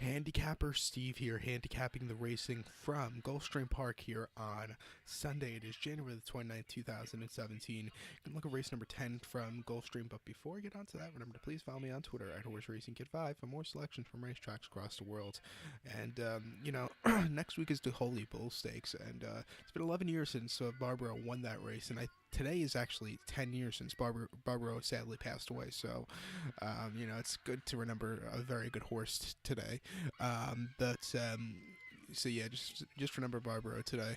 Handicapper Steve here, handicapping the racing from Gulfstream Park here on Sunday. It is January the 29th, 2017. You can look at race number 10 from Gulfstream, but before I get on to that, remember to please follow me on Twitter at HorseRacingKid5 for more selections from racetracks across the world. And, next week is the Holy Bull Stakes, and it's been 11 years since Barbara won that race, and today is actually 10 years since Barbara sadly passed away, so it's good to remember a very good horse today. So yeah, just remember Barbara today.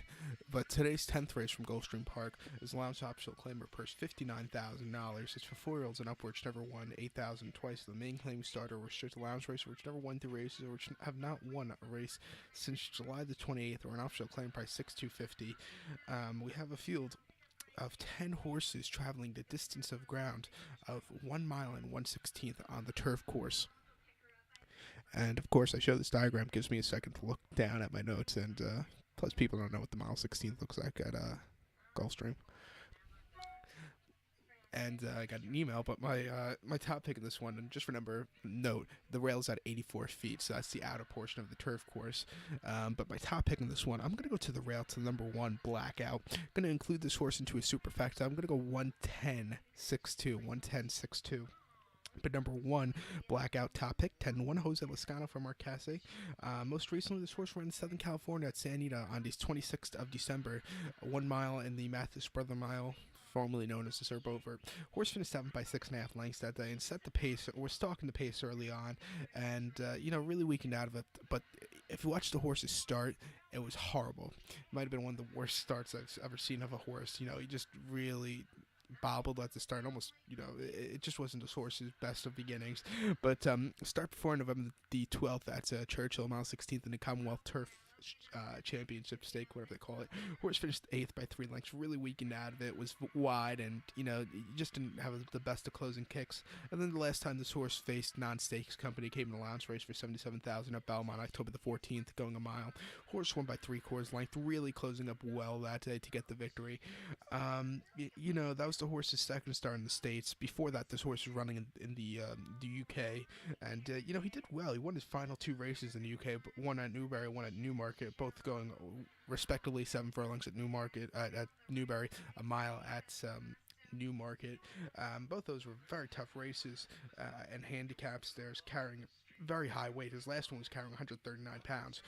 But today's 10th race from Gulfstream Park is Lounge Optional Claimer purse $59,000. It's for 4-year-olds and up, which never won $8,000 twice. The main claim starter restricted lounge race, which never won 3 races, or which have not won a race since July the 28th, or an optional claim price $6,250. We have a field of 10 horses traveling the distance of ground of 1 mile and 1/16 on the turf course. And of course, I show this diagram, gives me a second to look down at my notes, and plus people don't know what the mile 16th looks like at Gulfstream. And I got an email, but my top pick in this one, and just remember, note, the rail is at 84 feet, so that's the outer portion of the turf course. But my top pick in this one, I'm going to go to the rail to number 1, Blackout. I'm going to include this horse into a superfecta. I'm going to go 110-6-2, 110-6-2. But number 1, Blackout, top pick, 10-1, Jose Lascano from Marquese. Most recently, this horse ran in Southern California at San Anita on the 26th of December, 1 mile in the Mathis Brother Mile, formerly known as the Serb Over. Horse finished 7 by 6.5 lengths that day and set the pace, or was stalking the pace early on, and really weakened out of it. But if you watch the horse's start, it was horrible. It might have been one of the worst starts I've ever seen of a horse. He just really bobbled at the start, almost, it just wasn't this horse's best of beginnings. But start before November the 12th at Churchill, mile 16th in the Commonwealth Turf Championship stake, whatever they call it. Horse finished 8th by 3 lengths, really weakened out of it, was wide, and just didn't have the best of closing kicks. And then the last time this horse faced non-stakes company came in a lounge race for $77,000 at Belmont, October the 14th, going a mile. Horse won by 3/4 length, really closing up well that day to get the victory. That was the horse's second start in the States. Before that, this horse was running in the UK, and he did well. He won his final 2 races in the UK, one at Newbury, one at Newmarket, both going respectively 7 furlongs at Newmarket, at Newbury, a mile at Newmarket. Both those were very tough races, and handicaps. There's carrying very high weight. His last one was carrying 139 pounds.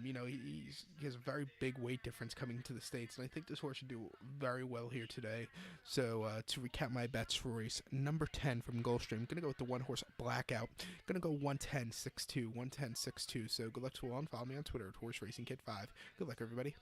He has a very big weight difference coming into the States, and I think this horse should do very well here today. So to recap my bets for race number 10 from Gulfstream, I'm going to go with the 1 horse Blackout. I'm going to go 110-6-2, 110-6-2. So good luck to all, and follow me on Twitter at HorseRacingKid5. Good luck, everybody.